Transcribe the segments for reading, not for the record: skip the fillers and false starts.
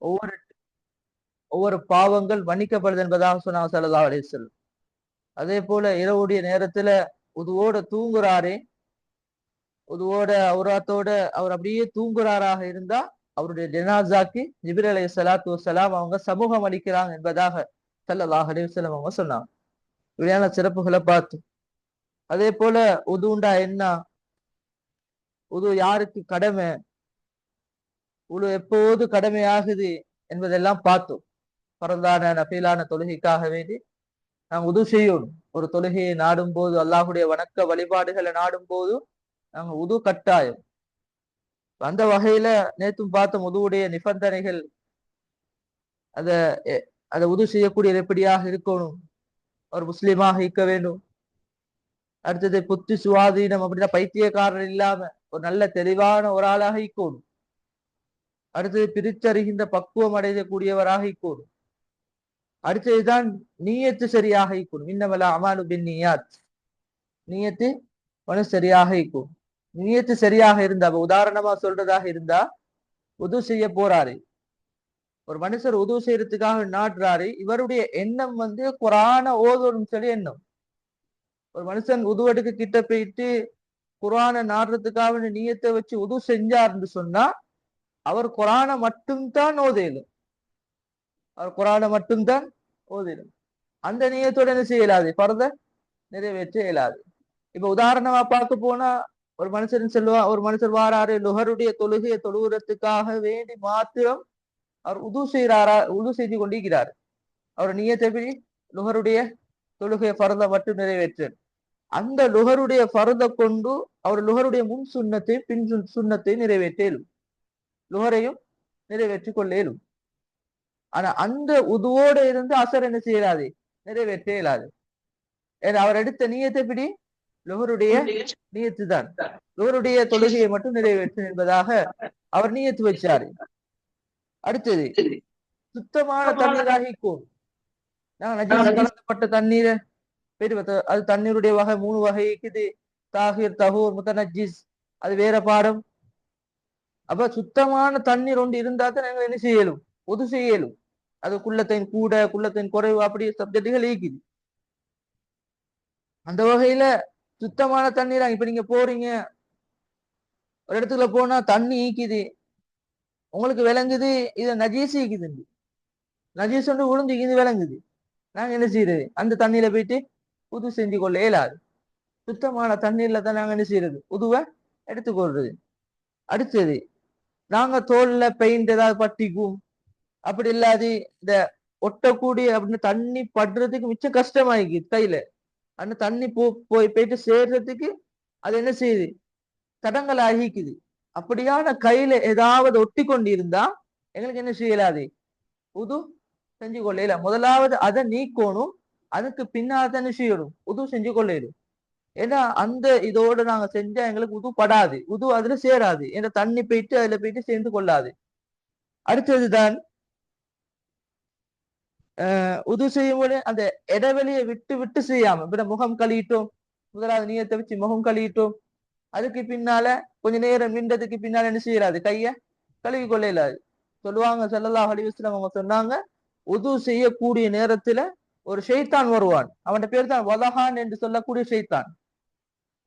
ஒவ்வொரு ஒவ்வொரு பாவங்கள் மன்னிக்கப்படுது என்பதாக சொன்னாங்க ஸல்லல்லாஹு அலைஹி வஸல்லம். அதே போல இரவுடைய நேரத்துல உதுவோட தூங்குறாரே, உதுவோட அவுராத்தோட அவர் அப்படியே தூங்குறாராக இருந்தா அவருடைய ஜனாசாக்கு ஜிப்ரீல் அலைஹிஸ்ஸலாத்து வஸ்ஸலாம் அவங்க சமூகம் அளிக்கிறாங்க என்பதாக ஸல்லல்லாஹு அலைஹி வஸல்லம் அவங்க சொன்னாங்க. இப்படியான சிறப்புகளை பார்த்து அதே போல உதுண்டா என்ன, உது யாருக்கு கடமை, உது எப்போது கடமையாகுது என்பதெல்லாம் பார்த்தோம். பரந்தான நஃபிலான தொழுகைக்காக வேண்டி நாங்க உது செய்யணும். ஒரு தொழுகையை நாடும் போது, அல்லாஹுடைய வணக்க வழிபாடுகளை நாடும் போது நாங்க உது கட்டாயம். அந்த வகையில நேத்தும் பார்த்த உதுவுடைய நிபந்தனைகள், அத அதை உது செய்யக்கூடியது எப்படியாக இருக்கணும், ஒரு முஸ்லீமாக இருக்க வேண்டும். அடுத்தது புத்தி சுவாதீனம் அப்படின்னா பைத்தியக்காரர் இல்லாம ஒரு நல்ல தெளிவான ஒரு ஆளாக இருக்கணும். அடுத்தது பிரித்தறிகின்ற பக்குவம் அடையக்கூடியவராக இருக்கணும். அடுத்ததுதான் நீயத்து சரியாக இருக்கணும். இன்னமல அமாலு பின் நியாத், நீயத்து சரியாக இருக்கும். நீயத்து சரியாக இருந்தா, உதாரணமா சொல்றதாக இருந்தா, உது செய்ய போறாரு ஒரு மனுஷர், உது செய்யறதுக்காக நாடுறாரு, இவருடைய எண்ணம் குரான ஓதணும் சொல்லி எண்ணம். ஒரு மனுஷன் உதுவெடுக்க கிட்ட போயிட்டு குரான நாடுறதுக்காக நீயத்தை வச்சு உது செஞ்சாருன்னு சொன்னா அவர் குரான மட்டும்தான் ஓதையிலும், அவர் குரான மட்டும்தான் ஓதிடும். அந்த நீயத்தோட என்ன செய்ய இயலாது, பரத நிறைவேற்ற இயலாது. இப்ப உதாரணமா பார்க்க போனா ஒரு மனுஷன் செல்வா, ஒரு மனுஷர் வாராரு, லுஹருடைய தொழுகையை தொழுகிறதுக்காக வேண்டி மாத்திரம் அவர் உது செய்யறாரா, உது செய்து கொண்டிருக்கிறார். அவர் நீயத்தை எப்படி, லுஹருடைய தொழுகையை பரத மட்டும் நிறைவேற்று. அந்த லுஹருடைய பரத கொண்டு அவர் லுஹருடைய முன் சுண்ணத்தை பின் சுண்ணத்தை நிறைவேற்ற இயலும், லுஹரையும் நிறைவேற்றிக் கொள்ள இயலும். ஆனா அந்த உதுவோட இருந்து அசர் என்ன செய்யலாது, நிறைவேற்ற இயலாது. அவர் எடுத்த நீயத்தை எப்படி, லுஹருடைய நீயத்து தான், லுஹருடைய தொழுகையை மட்டும் நிறைவேற்றும் என்பதாக அவர் நீயத்து வச்சாரு. அடுத்தது சுத்தமான தண்ணீராக இருக்கும். நஜீஸ் கலக்கப்பட்ட தண்ணீரை அது தண்ணீருடைய வகை 3 வகை இருக்குது. தாகிர், தஹூர், முத்தனஜிஸ், அது வேற பாடம். அப்ப சுத்தமான தண்ணீர் ஒன்று இருந்தா தான் நாங்கள் என்ன செய்யலும், உது செய்யலும். அது குள்ளத்தின் கூட குள்ளத்தின் குறைவு அப்படி சப்ஜெக்டுகள் இருக்குது. அந்த வகையில சுத்தமான தண்ணீரா, இப்ப நீங்க போறீங்க ஒரு இடத்துல போனா தண்ணி ஈக்குது, உங்களுக்கு விளங்குது இது நஜீஸ் ஈக்குது, நஜீஸ் ஒன்று உளுந்து இது விளங்குது, நாங்க என்ன செய்யறது, அந்த தண்ணியில போயிட்டு உது செஞ்சு கொள்ள இயலாது. சுத்தமான தண்ணீர்ல தான் நாங்க என்ன செய்யறது, உதுவை எடுத்துக்கொள்றது. அடுத்தது நாங்க தோல்ல பெயிண்ட் ஏதாவது பட்டிக்கும், அப்படி இல்லாது இந்த ஒட்டக்கூடிய அப்படின்னு தண்ணி படுறதுக்கு மிச்சம் கஷ்டமாயிக்குது கையில, அந்த தண்ணி போயிட்டு சேர்றதுக்கு அது என்ன செய்யுது, தடங்கள் ஆகிக்குது. அப்படியான கையில ஏதாவது ஒட்டி கொண்டு இருந்தா எங்களுக்கு என்ன செய்யலாது, உது செஞ்சு கொள்ளையில. முதலாவது அதை நீக்கணும், அதுக்கு பின்னாதான் என்ன செய்யணும், உது செஞ்சு கொள்ளையிடும். ஏன்னா அந்த இதோட நாங்க செஞ்சா எங்களுக்கு உது படாது, உது அதுல சேராது, ஏன்னா தண்ணி போயிட்டு அதுல போயிட்டு சேர்ந்து கொள்ளாது. அடுத்ததுதான் உது செய்யும்போது அந்த இடைவெளியை விட்டு விட்டு செய்யாம, இப்ப முகம் கழிட்டோம், முதலாவது நீயத்தை வச்சு முகம் கழிட்டோம், அதுக்கு பின்னால கொஞ்ச நேரம் நின்றதுக்கு பின்னால என்ன செய்யலாது, கைய கழுவி கொள்ள இயலாது. சொல்லுவாங்க ஸல்லல்லாஹு அலைஹி வஸல்லம் அவங்க சொன்னாங்க, உது செய்யக்கூடிய நேரத்துல ஒரு ஷைத்தான் வருவான், அவன் பேர் தான் வலஹான் என்று சொல்லக்கூடிய ஷைத்தான்.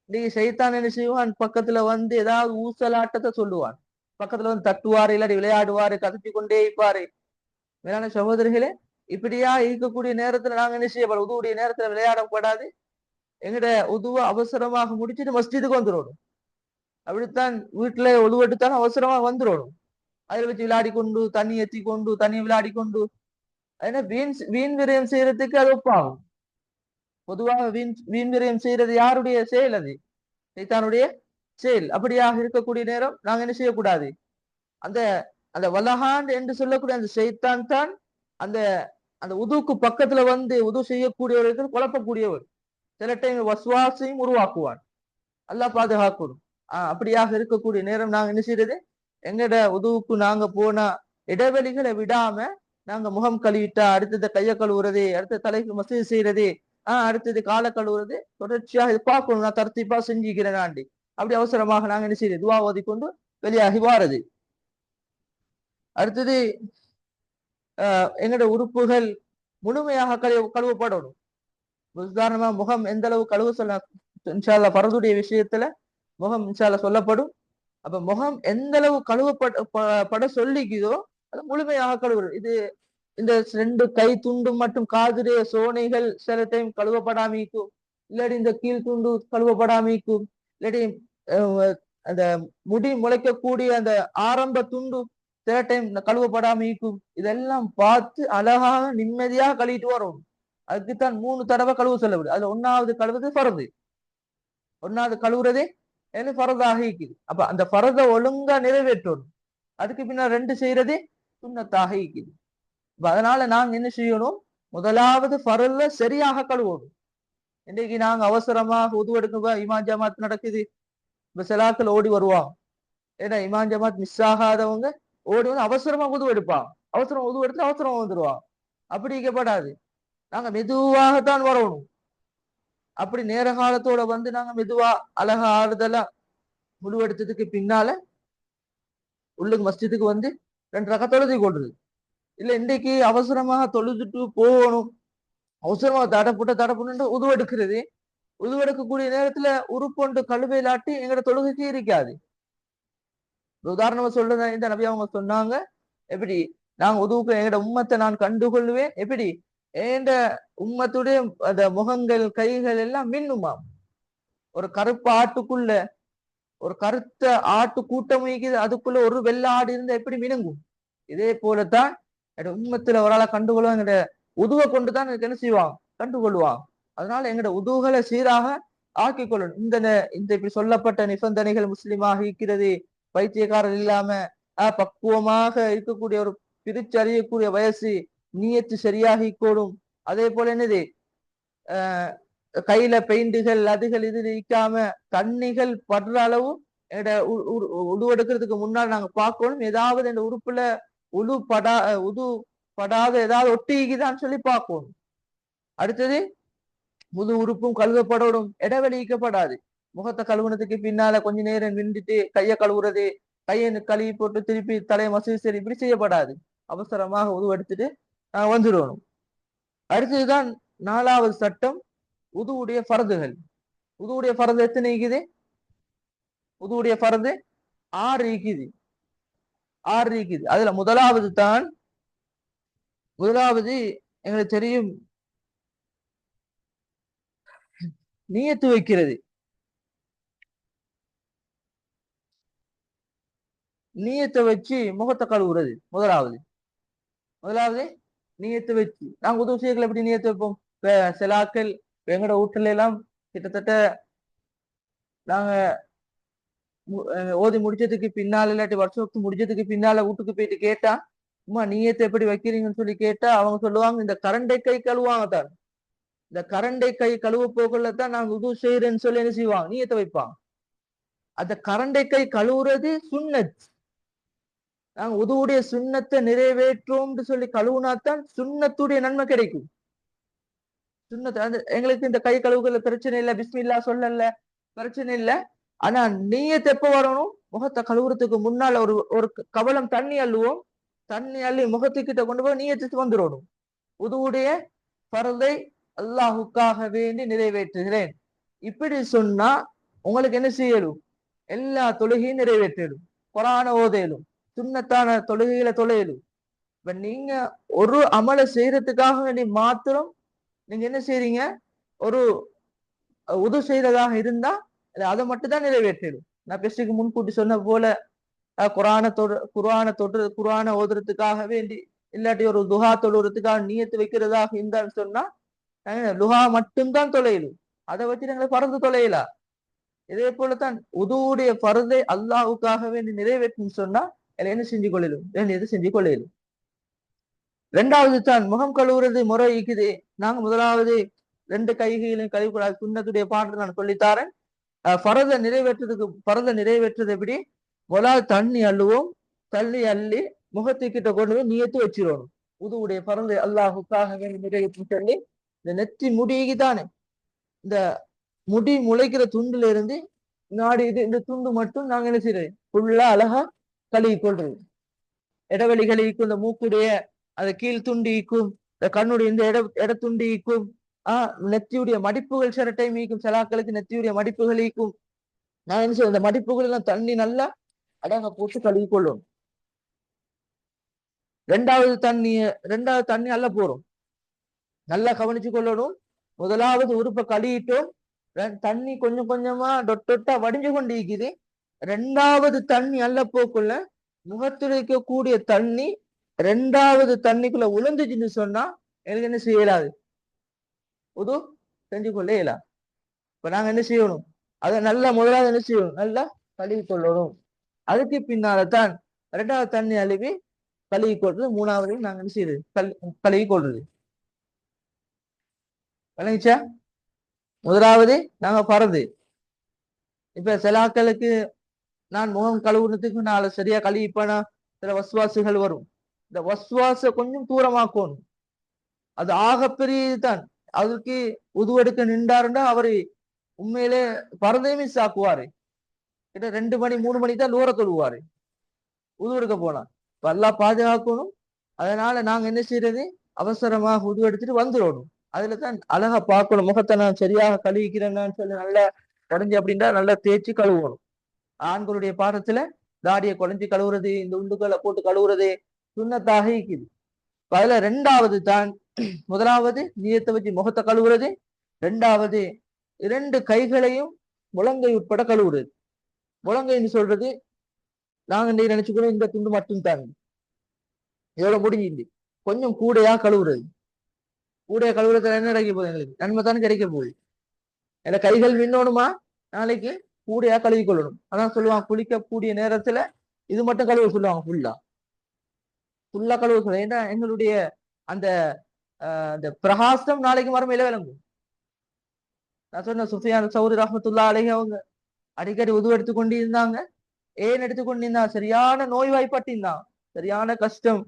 இன்னைக்கு ஷைத்தான் என்ன செய்வான், பக்கத்துல ஏதாவது ஊசலாட்டத்தை சொல்லுவான், பக்கத்துல தட்டுவாரு, இல்லாட்டி விளையாடுவாரு, கதைச்சு கொண்டே இருப்பாரு. மேலான சகோதரிகளே, இப்படியா இருக்கக்கூடிய நேரத்துல நாங்க என்ன செய்யப்படும், உதுவுடைய நேரத்துல விளையாடப்படாது. எங்கட உதுவ அவசரமாக முடிச்சுட்டு மஸ்ஜிதுக்கு வந்துடணும். அப்படித்தான் வீட்டுல உழுவெடுத்தாலும் அவசரமா வந்துடணும். அதுல வச்சு விளையாடி கொண்டு தண்ணி எத்தி கொண்டு தண்ணி விளையாடி கொண்டு, ஏன்னா வீண் விரயம் செய்யறதுக்கு அது ஒப்பாகும். பொதுவாக வீண் விரயம் செய்யறது யாருடைய செயல், அது சைத்தானுடைய செயல். அப்படியாக இருக்கக்கூடிய நேரம் நாங்க என்ன செய்யக்கூடாது, அந்த அந்த வலஹான் என்று சொல்லக்கூடிய அந்த ஷைத்தான் தான் அந்த அந்த உதுக்கு பக்கத்துல உது செய்யக்கூடியவர்கள் குழப்பக்கூடியவர், சில டைம் வஸ்வாசையும் உருவாக்குவான். அல்லாஹ் பாதுகாக்கணும். அப்படியாக இருக்கக்கூடிய நேரம் நாங்க என்ன செய்யறது, எங்கட உதுவுக்கு நாங்க போனா இடைவெளிகளை விடாம நாங்க முகம் கழுவிட்டா அடுத்தது கைய கழுவுறது, அடுத்த தலைக்கு மசூது செய்யறது, அடுத்தது காலை கழுவுறது, தொடர்ச்சியாக இது பார்க்கணும். நான் தர்த்தீப்பா செஞ்சுக்கிறேன் ஆண்டி, அப்படி அவசரமாக நாங்க என்ன செய்யறது, துவா ஓதி கொண்டு வெளியாகி வாரது. அடுத்தது எங்களோட உறுப்புகள் முழுமையாக கழுவப்படணும். உதாரணமா முகம் எந்த அளவு கழுவ சொல்ல இன்ஷா அல்லாஹ் பரதுடைய விஷயத்துல முகம் இன்ஷா அல்லாஹ் சொல்லப்படும். அப்ப முகம் எந்த அளவு கழுவப்பட சொல்லிக்குதோ அது முழுமையாக கழுவுறது. இது இந்த ரெண்டு கை துண்டு மற்றும் காதுடைய சோனைகள் சில டைம் கழுவப்படாமிக்கும், இல்லாட்டி இந்த கீழ் துண்டு கழுவப்படாமிக்கும், இல்லாட்டி அந்த முடி முளைக்கக்கூடிய அந்த ஆரம்ப துண்டு சில டைம் கழுவப்படாமிக்கும். இதெல்லாம் பார்த்து அழகாக நிம்மதியாக கழுவிட்டு வரும். அதுக்குத்தான் 3 தடவை கழுவு சொல்லப்படுது. அதுல ஒன்னாவது கழுவுறது பரது, ஒன்னாவது கழுவுறதே பரதாக இருக்குது. அப்ப அந்த பரத ஒழுங்கா நிறைவேற்றணும். அதுக்கு பின்னா 2 செய்யறதே சுண்ணத்தாக இருக்குது. அதனால நாங்க என்ன செய்யணும், முதலாவது பரல்ல சரியாக கழுவணும். இன்னைக்கு நாங்க அவசரமாக உது எடுக்க இமாம் ஜமாத் நடக்குது, இப்ப சிலாக்கள் ஓடி வருவாங்க. ஏன்னா இமாம் ஜமாத் மிஸ் ஆகாதவங்க ஓடி வந்து அவசரமா உது எடுப்பாங்க, அவசரம் உது எடுத்து அவசரமா வந்துருவாங்க. அப்படி இருக்கப்படாது, நாங்க மெதுவாகத்தான் வரணும். அப்படி நேர காலத்தோட வந்து நாங்க மெதுவா அழகா ஆறுதலா முடிவெடுத்ததுக்கு பின்னால உள்ளுக்கு மஸ்ஜிதுக்கு வந்து 2 ரகத்தொழுதி கொள்றது. இல்ல இன்றைக்கு அவசரமாக தொழுதுட்டு போகணும், அவசரமா தடப்புட்டு உதுவெடுக்கிறது. உதுவெடுக்கக்கூடிய நேரத்துல உறுப்பொண்டு கழுவையிலாட்டி எங்களோட தொழுகைக்கு இருக்காது. உதாரணமா சொல்றதா இந்த நபி அவங்க சொன்னாங்க, எப்படி நாங்க உதுவுக்கு எங்களோட உம்மத்தை நான் கண்டுகொள்வேன், எப்படி எந்த உம்மத்துடைய அந்த முகங்கள் கைகள் எல்லாம் மின்னுமாம். ஒரு கருப்பு ஆட்டுக்குள்ள ஒரு கருத்த ஆட்டு கூட்டம் இருக்குது, அதுக்குள்ள ஒரு வெள்ளை ஆடு இருந்தா எப்படி மினுங்கும், இதே போலத்தான் உம்மத்துல ஒரு ஆளை கண்டுகொள்வாங்க. எங்கட உதுவை கொண்டுதான் என்ன செய்வாங்க, கண்டுகொள்வாங்க. அதனால எங்கட உதுவுகளை சீராக ஆக்கிக் கொள்ளணும். இந்த இப்படி சொல்லப்பட்ட நிபந்தனைகள் முஸ்லிமாக இருக்கிறது, பைத்தியக்காரர் இல்லாம பக்குவமாக இருக்கக்கூடிய ஒரு பிரிச்சு அறியக்கூடிய வயசு, நீயத்து சரியாக கூடும். அதே போல என்னது கையில பெயிண்டுகள் அதுகள் இது நீக்காம தண்ணிகள் படுற அளவு உடுவெடுக்கிறதுக்கு முன்னால் நாங்க பார்க்கணும். ஏதாவது இந்த உறுப்புல உது படாத ஏதாவது ஒட்டிக்குதான்னு சொல்லி பார்க்கணும். அடுத்தது முழு உறுப்பும் கழுவப்படணும், இடைவெளிக்கப்படாது. முகத்தை கழுவுனதுக்கு பின்னால கொஞ்ச நேரம் நின்றுட்டு கையை கழுவுறது, கையை கழுவி போட்டு திருப்பி தலையை மசூதி சரி இப்படி செய்யப்படாது. அவசரமாக உதுவெடுத்துட்டு வந்துடணும். அடுத்ததுதான் 4வது சட்டம், உதுவுடைய ஃபர்துகள். உதுவுடைய ஃபர்து எத்தனை இருக்குது? உதுவுடைய ஃபர்து 6 இருக்குது. 6 இருக்குது. அதுல முதலாவது எங்களுக்கு தெரியும், நியத்து வைக்கிறது. நியத்தை வச்சு முகத்தை கழுவுறது முதலாவது நியத்தை வச்சு. நாங்க உதவு செய்யல எப்படி நியத்து வைப்போம்? சிலாக்கள் எங்கட வீட்டுல எல்லாம் கிட்டத்தட்ட நாங்க ஓதி முடிச்சதுக்கு பின்னால இல்லாட்டி வருஷத்துக்கு முடிச்சதுக்கு பின்னால வீட்டுக்கு போயிட்டு கேட்டா, அம்மா நீயத்தை எப்படி வைக்கிறீங்கன்னு சொல்லி கேட்டா அவங்க சொல்லுவாங்க, இந்த கரண்டை கை கழுவாங்க தான், இந்த கரண்டை கை கழுவ போகலதான் நாங்க உதவு செய்யறேன்னு சொல்லி என்ன செய்வாங்க, நீயத்தை வைப்பாங்க. அந்த கரண்டை கை கழுவுறது சுன்னத். நாங்க உதுவுடைய சுண்ணத்தை நிறைவேற்றோம்னு சொல்லி கழுவுனாத்தான் சுண்ணத்துடைய நன்மை கிடைக்கும். சுண்ணத்தை எங்களுக்கு இந்த கை கழுவுகள்ல பிரச்சனை இல்லை, பிஸ்மில்லா சொல்லல பிரச்சனை இல்லை. ஆனா நீயத்தை எப்ப வரணும், முகத்தை கழுவுறதுக்கு முன்னால ஒரு கவலம் தண்ணி அள்ளுவோம், தண்ணி அள்ளி முகத்துக்கிட்ட கொண்டு போய் நீயத்துக்கு வந்துடணும். உதுவுடைய பரதை அல்லாஹுக்காக வேண்டி நிறைவேற்றுகிறேன் இப்படி சொன்னா உங்களுக்கு என்ன செய்யலும், எல்லா தொழுகையும் நிறைவேற்றிடும், குரான ஓதையிலும், சுண்ணத்தான தொழுகைகளை தொலையிலும். இப்ப நீங்க ஒரு அமலை செய்யறதுக்காக வேண்டி மாத்திரம் நீங்க என்ன செய்றீங்க, ஒரு உது செய்யறதாக இருந்தா அதை மட்டும் தான் நிறைவேற்றிடும். நான் பெஸ்டுக்கு முன்கூட்டி சொன்ன போல குரான ஓதுறதுக்காக வேண்டி இல்லாட்டி ஒரு துஹா தொழுறதுக்காக நியத்து வைக்கிறதாக இருந்தான்னு சொன்னா லுஹா மட்டும்தான் தொலையிலும், அதை வச்சு நாங்க பறந்து தொலையலா. இதே போலத்தான் உதுவுடைய பரதை அல்லாஹுக்காக வேண்டி நிறைவேற்றும் சொன்னா என்ன செஞ்சு கொள்ளலும், எது செஞ்சு கொள்ளையிலும். 2வது தான் முகம் கழுவுறது முறை இருக்குது. நாங்க முதலாவது 2 கைகளையும் கழுவிக்கூடாது, சுண்ணத்துடைய பாட்டு நான் சொல்லித்தாரேன். பரதை நிறைவேற்றுறது எப்படி, முதலாவது தண்ணி அள்ளுவோம், தண்ணி அள்ளி முகத்துக்கிட்ட கொண்டு போய் நியத்து வச்சிடணும். உதுவுடைய பரதை அல்லாஹுக்காக வேண்டி நிறைவேற்றும் சொல்லி இந்த நெத்தி முடிக்குதானே, இந்த முடி முளைக்கிற துண்டுல இருந்து நாடு இந்த துண்டு மட்டும் நாங்க என்ன செய்யறது, ஃபுல்லா அழகா கழுவி கொள்றது. இடைவெளி கழுவிக்கு இந்த மூக்குடைய அது கீழ் துண்டிக்கும், இந்த கண்ணுடைய இந்த இடத்துண்டிக்கும், நெத்தியுடைய மடிப்புகள் சில டைம் ஈக்கும், சிலாக்களுக்கு நெத்தியுடைய மடிப்புகள் ஈக்கும். நான் என்ன சொல்றேன், இந்த மடிப்புகள் எல்லாம் தண்ணி நல்லா அடங்க போட்டு கழுவி கொள்ளும். ரெண்டாவது தண்ணி நல்லா போறோம், நல்லா கவனிச்சு கொள்ளணும். முதலாவது உறுப்பை கழுவிட்டோம், தண்ணி கொஞ்சம் கொஞ்சமா டொட்டா வடிஞ்சு கொண்டு இருக்குது. ரெண்டாவது தண்ணி அல்ல போக்குள்ள முகத்தில் இருக்கக்கூடிய தண்ணி ரெண்டாவது தண்ணிக்குள்ள உளுந்துச்சுன்னு சொன்னா எனக்கு என்ன செய்யலாது, உது செஞ்சு கொள்ள இயலா. இப்ப நாங்க என்ன செய்யணும், அதை நல்லா முதலாவது என்ன செய்யணும், நல்லா கழுவி கொள்ளணும். அதுக்கு பின்னால்தான் ரெண்டாவது தண்ணி அழுவி கழுவி கொள்றது, மூணாவது நாங்க என்ன செய்யறது, கழுவி கொள்றது. விளங்கிச்சா? முதலாவது நாங்க பறந்து, இப்ப சிலாக்களுக்கு நான் முகம் கழுவுறதுக்கு நாளை சரியா கழுவிப்பேனா சில வசுவாசுகள் வரும். இந்த வசுவாச கொஞ்சம் தூரமாக்கணும். அது ஆகப்பெரியதுதான். அதுக்கு உதுவெடுக்க நின்றாருன்னா அவரு உண்மையிலே பறந்தையும் மிஸ் ஆக்குவாரு. கிட்ட 2 மணி 3 மணி தான் நூற தொழுவாரு உதுவெடுக்க போனா. இப்ப எல்லாம் பாதுகாக்கணும். அதனால நாங்க என்ன செய்யறது, அவசரமாக உது எடுத்துட்டு வந்துடணும். அதுல தான் அழகா பார்க்கணும், முகத்தை நான் சரியாக கழுவிக்கிறேன்னு சொல்லி நல்லா உடஞ்சி அப்படின்னா நல்லா தேய்ச்சி கழுவணும். ஆண்களுடைய பாடத்துல தாடியை குழஞ்சி கழுவுறது, இந்த உண்டுகளை போட்டு கழுவுறது சுண்ணத்தாக இருக்குது. அதுல ரெண்டாவது தான், முதலாவது நீயத்தை வச்சு முகத்தை கழுவுறது, ரெண்டாவது 2 கைகளையும் முழங்கை உட்பட கழுவுறது. முழங்கைன்னு சொல்றது நாங்க நினைச்சுக்கணும் இந்த துண்டு மட்டும் தாங்க, எவ்வளவு முடிஞ்சு கொஞ்சம் கூடையா கழுவுறது. கூடையா கழுவுறதுல என்ன கிடைக்க போகுது, எங்களுக்கு நன்மை தானே கிடைக்க போகுது. ஏன்னா கைகள் மின்னோணுமா, நாளைக்கு கூடையா கழுவி கொள்ளணும். அதான் சொல்லுவாங்க, குளிக்கக்கூடிய நேரத்துல இது மட்டும் கழுவ சொல்லுவாங்க, ஃபுல்லா கழுவ சொல்லுவாங்க. ஏன்னா எங்களுடைய அந்த பிரகாசம் நாளைக்கு மறுமையில விளங்கும். நான் சொன்ன சுஃபியான் சௌரி ரஹ்மத்துல்லாஹி அலைஹி அவங்க அடிக்கடி உது எடுத்துக்கொண்டு இருந்தாங்க. ஏன் எடுத்துக்கொண்டு இருந்தா, சரியான நோய்வாய்ப்பட்டிருந்தான், சரியான கஷ்டம்.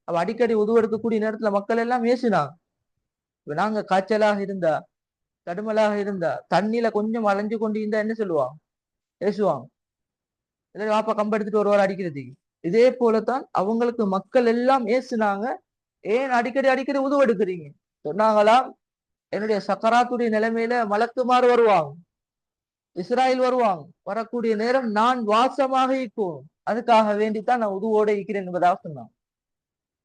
அவ அடிக்கடி உது எடுக்கக்கூடிய நேரத்துல மக்கள் எல்லாம் பேசினாங்க. நாங்க காய்ச்சலாக இருந்தா, தடுமலாக இருந்தா, தண்ணியில கொஞ்சம் அலைஞ்சு கொண்டு இருந்தா என்ன சொல்லுவாங்க, பேசுவாங்க. வாப்பா கம்ப எடுத்துட்டு ஒரு வாரம் அடிக்கிறதுக்கு. இதே போலத்தான் அவங்களுக்கு மக்கள் எல்லாம் ஏசுனாங்க, ஏன் அடிக்கடி அடிக்கடி உது எடுக்கிறீங்க சொன்னாங்களாம். என்னுடைய சக்கராத்துடைய நிலைமையில மலக்குமாறு வருவாங்க, இஸ்ராயல் வருவாங்க, வரக்கூடிய நேரம் நான் வாசமாக இருக்கும், அதுக்காக வேண்டித்தான் நான் உதுவோட இருக்கிறேன் என்பதாக சொன்னான்.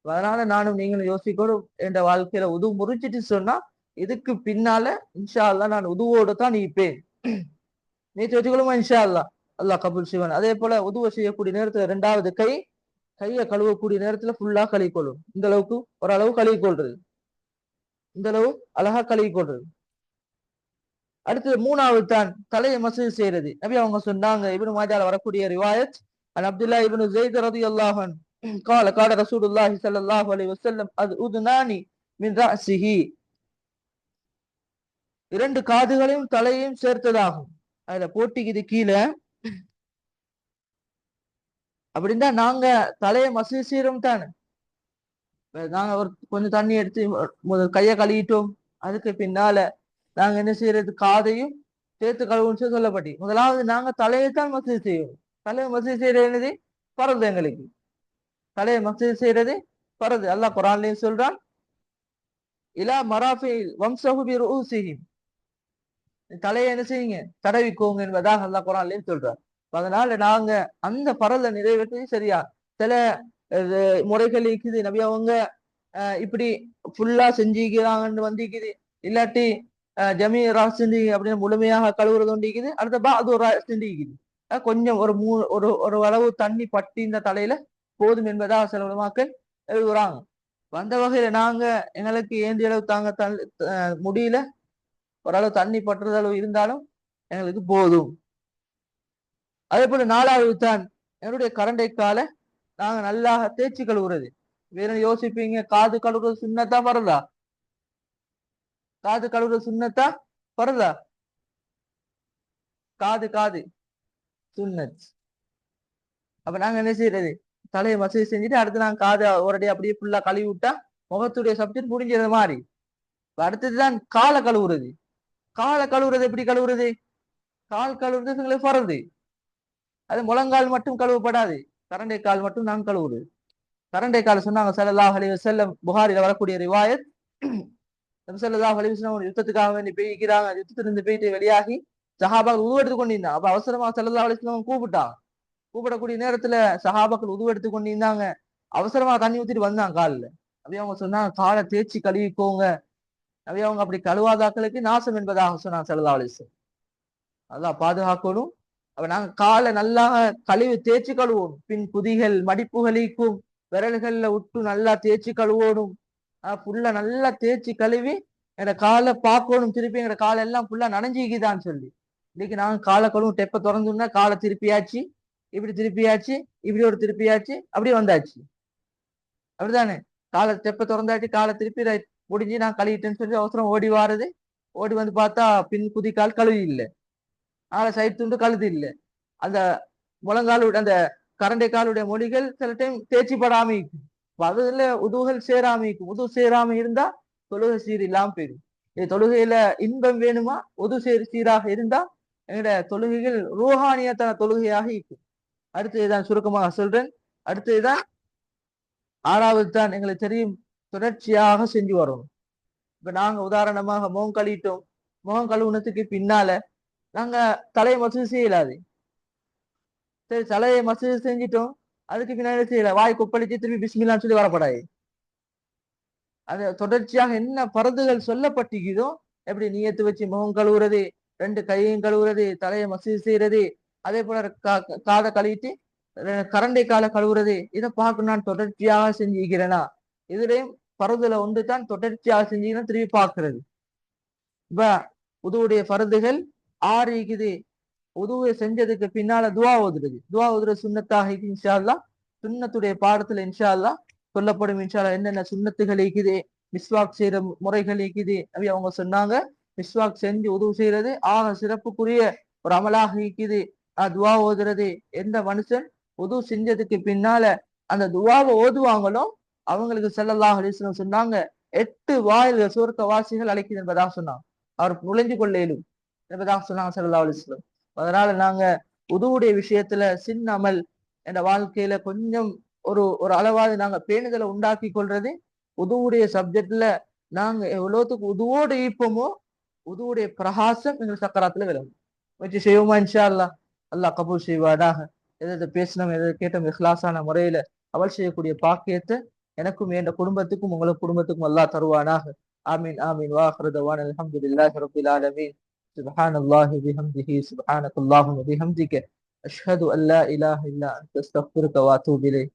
அதனால நானும் நீங்களும் யோசிக்கணும், என் வாழ்க்கையில உது முறிச்சிட்டு சொன்னா இதுக்கு பின்னால இன்ஷா அல்லா நான் உதுவோட தான் இருப்பேன். நீத்து வச்சுக்கொள்ளுமா இன்ஷா அல்லா, அல்லாஹ் கபூல் செய்வான். அதே போல உதுவை செய்யக்கூடிய நேரத்துல ரெண்டாவது கையை கழுவக்கூடிய நேரத்துல ஃபுல்லா கழுவிக்கொள்ளும். இந்த அளவுக்கு ஓரளவு கழுவிக்கொள்றது, இந்த அளவு அழகா கழுவிக்கொள்றது. அடுத்தது மூணாவது தான் தலையை மசூது செய்யறது. நபி அவங்க சொன்னாங்க, இப்னு மாஜால வரக்கூடிய ரிவாயத், அன் அப்துல்லா இப்னு ஸைத் ரலியல்லாஹு அன்ஹு قال قال رسول الله صلى الله عليه وسلم اذنان من راسه, 2 காதுகளையும் தலையையும் சேர்த்ததாகும். அதுல போட்டிக்குது கீழே. அப்படின்னா நாங்க தலையை மசூது செய்யறோம் தானே, நாங்க ஒரு கொஞ்சம் தண்ணி எடுத்து முதல் கையை கழுவிட்டோம், அதுக்கு பின்னால நாங்க என்ன செய்யறது, காதையும் சேர்த்து கழுவுன்னு சொல்லப்பட்டி. முதலாவது நாங்க தலையைத்தான் மசூது செய்வோம். தலையை மசூது செய்யறது என்னது, பரது. எங்களுக்கு தலையை மசூது செய்யறது பரது. அல்லாஹ் குர்ஆன்லயும் சொல்றான், இலா மராஃபில் வம்சஹு பி ரூஸிஹிம், தலையை என்ன செய்யுங்க, தடவிக்கோங்க என்பதாக அல்லாஹ் குர்ஆன்லயும் சொல்றான். அதனால நாங்க அந்த பரலை நிறைவேற்றி சரியா. சில முறைகள் இருக்குது, நபி அவங்க இப்படி ஃபுல்லா செஞ்சுக்கிறாங்கன்னு வந்திக்குது, இல்லாட்டி ஜமீ ராஸ் அப்படின்னு முழுமையாக கழுவுறது ஒண்டிக்குது. அடுத்த அது ஒரு செஞ்சுக்குது, கொஞ்சம் ஒரு அளவு தண்ணி பட்டி இந்த தலையில போதும் என்பதாக சில உலமாக்கள் எழுதுறாங்க. வந்த வகையில நாங்க எங்களுக்கு ஏந்திய அளவு தாங்க முடியல, ஓரளவு தண்ணி பட்டுறது அளவு இருந்தாலும் எங்களுக்கு போதும். அதே போல நாலாவது தான் என்னுடைய கரண்டை காலை நாங்க நல்லா தேய்ச்சி கழுவுறது. வேற யோசிப்பீங்க, காது கழுவுறது சுண்ணத்தா பரதா? காது கழுவுறது சுண்ணத்தா பரதா? காது சுண்ணத். அப்ப நாங்க என்ன செய்யறது, தலையை மசூது செஞ்சுட்டு அடுத்து நாங்க காது ஒரடி அப்படியே ஃபுல்லா கழுவி விட்டா முகத்துடைய சப்ஜெக்ட் முடிஞ்சது மாதிரி. அடுத்ததுதான் காலை கழுவுறது. காலை கழுவுறது எப்படி கழுவுறது, கால் கழுவுறது பரது. அது முழங்கால் மட்டும் கழுவப்படாது, கரண்டை கால் மட்டும் நாங்க கழுவுறது. கரண்டை கால சொன்னாங்க ஸல்லல்லாஹு அலைஹி வஸல்லம். புகாரில வரக்கூடிய ரிவாயத், நபி ஸல்லல்லாஹு அலைஹி வஸல்லம் ஒரு யுத்தத்துக்காக வேண்டி போய்க்கிறாங்க. யுத்தத்திலிருந்து போயிட்டு வெளியாகி சஹாபாக்கள் உது எடுத்து கொண்டிருந்தாங்க. அப்ப அவசரமா ஸல்லல்லாஹு அலைஹி வஸல்லம் கூப்பிட்டாங்க. கூப்பிடக்கூடிய நேரத்துல சஹாபாக்கள் உது எடுத்து கொண்டிருந்தாங்க. அவசரமா தண்ணி ஊத்திட்டு வந்தாங்க காலில். அப்படி அவங்க சொன்னாங்க, காலை தேய்ச்சி கழுவிக்கோங்க. அப்படி அவங்க அப்படி கழுவாதாக்களுக்கு நாசம் என்பதாக சொன்னாங்க ஸல்லல்லாஹு அலைஹி வஸல்லம். அல்லாஹ் பாதுகாக்கணும். அப்ப நாங்க காலை நல்லா கழுவி தேய்ச்சி கழுவோம். பின் குதிகள் மடிப்புகளிக்கும் விரல்கள்ல விட்டு நல்லா தேய்ச்சி கழுவோடும். புல்ல நல்லா தேய்ச்சி கழுவி எங்க காலை பார்க்கணும். திருப்பி எங்க காலை எல்லாம் ஃபுல்லா நனைஞ்சிக்குதான்னு சொல்லி இன்னைக்கு நாங்க காலை கழுவும். டெப்ப திறந்தோம்னா காலை திருப்பியாச்சு, இப்படி திருப்பியாச்சு, இப்படி ஒரு திருப்பியாச்சு, அப்படியே வந்தாச்சு. அப்படிதானே? காலை தெப்ப திறந்தாச்சு, காலை திருப்பி முடிஞ்சு நான் கழுவிட்டேன்னு சொல்லி அவசரம் ஓடி வாருது. ஓடி வந்து பார்த்தா பின் குதிக்கால் கழுவி இல்லை, ஆளை சைட் துண்டு கழுது இல்லை. அந்த முழங்காலுடைய அந்த கரண்டை காலுடைய மொழிகள் சில டைம் தேய்ச்சி படாம இருக்கும். அதுல உதுகள் சேராம இருக்கும். உது சேராம இருந்தா தொழுகை சீர் இல்லாம போயிடும். இது தொழுகையில இன்பம் வேணுமா? உது சீராக இருந்தா எங்கட தொழுகைகள் ரூஹானியத்தான தொழுகையாக இருக்கும். அடுத்ததுதான் சுருக்கமாக சொல்றேன். அடுத்ததுதான் ஆறாவது தான் எங்களுக்கு தெரியும், தொடர்ச்சியாக செஞ்சு வரணும். இப்ப நாங்க உதாரணமாக முகம் கழுவிட்டோம். முகம் கழுவுனத்துக்கு பின்னால நாங்க தலையை மசூது செய்யலாது. சரி, தலையை மசூது செஞ்சிட்டோம், அதுக்கு பின்னாடி செய்யல, வாய் கொப்பளிச்சு திருப்பி பிஸ்மில்லான்னு சொல்லி வரப்படாது. அது தொடர்ச்சியாக என்ன பரதுகள் சொல்லப்பட்டிருக்குதோ, எப்படி நியத்து வச்சு முகம் கழுவுறது, 2 கையையும் கழுவுறது, தலையை மசூது செய்யறது, அதே போல காதை கழுவிட்டு கரண்டை காலை கழுவுறது, இதை பார்க்க நான் தொடர்ச்சியாக செஞ்சுக்கிறேனா? இதுலயும் பரதுல ஒன்று தான் தொடர்ச்சியாக செஞ்சீங்கன்னா திருப்பி பார்க்கிறது. இப்ப உதுவுடைய பரதுகள் 6 இருக்குது. உதுவை செஞ்சதுக்கு பின்னால துவா ஓதுறது. துவா ஓதுறது சுன்னத்தாக இன்ஷா அல்லாஹ். சுன்னத்துடைய பாடத்துல இன்ஷா அல்லாஹ் சொல்லப்படும். இன்ஷா அல்லாஹ் என்னென்ன சுன்னத்துகள் இருக்குது, மிஸ்வாக் செய்யற முறைகள் இருக்குது. அப்படி அவங்க சொன்னாங்க, மிஸ்வாக் செஞ்சு உதவு செய்யறது ஆக சிறப்புக்குரிய ஒரு அமலாக இருக்குது. துவா ஓதுறது. எந்த மனுஷன் உது செஞ்சதுக்கு பின்னால அந்த துவாவை ஓதுவாங்களோ அவங்களுக்கு ஸல்லல்லாஹு அலைஹி வஸல்லம் சொன்னாங்க, 8 வாயில்கள் சுவர்க்க வாசிகள் அழைக்குது என்பதாக சொன்னாங்க. அவர் நுழைஞ்சு கொள்ள இயலும் என்பதாக சொன்னாங்க ஸல்லல்லாஹு அலைஹி வஸல்லம். அதனால நாங்க உதுவுடைய விஷயத்துல சின்ன அமல் என்ற வாழ்க்கையில கொஞ்சம் ஒரு ஒரு அளவாவது நாங்க பேணுதலை உண்டாக்கி கொள்றது. உதுவுடைய சப்ஜெக்ட்ல நாங்க எவ்வளவுத்துக்கு உதுவோடு ஈப்போமோ உதுவுடைய பிரகாசம் எங்கள் சக்கராத்துல விளங்கும். வச்சு செய்வோமா? இன்ஷா அல்லாஹ். அல்லாஹ் கபூல் செய்வானாக. எதை பேசணும், எதை கேட்டோம் இஹ்லாஸான முறையில அமல் செய்யக்கூடிய பாக்கியத்தை எனக்கும் என் குடும்பத்துக்கும் உங்களுக்கு குடும்பத்துக்கும் அல்லாஹ் தருவானாக. ஆமீன் ஆமீன். வாஹிரு தவானா அல்ஹம்துலில்லாஹி ரப்பில் ஆலமீன். சுப்ஹானல்லாஹி பிஹம்திஹி சுப்ஹானக்கல்லாஹும்ம பிஹம்திக அஷ்ஹது அன் லா இலாஹா இல்லா அன்த அஸ்தக்ஃபிருக வ அத்தூபு இலைக்.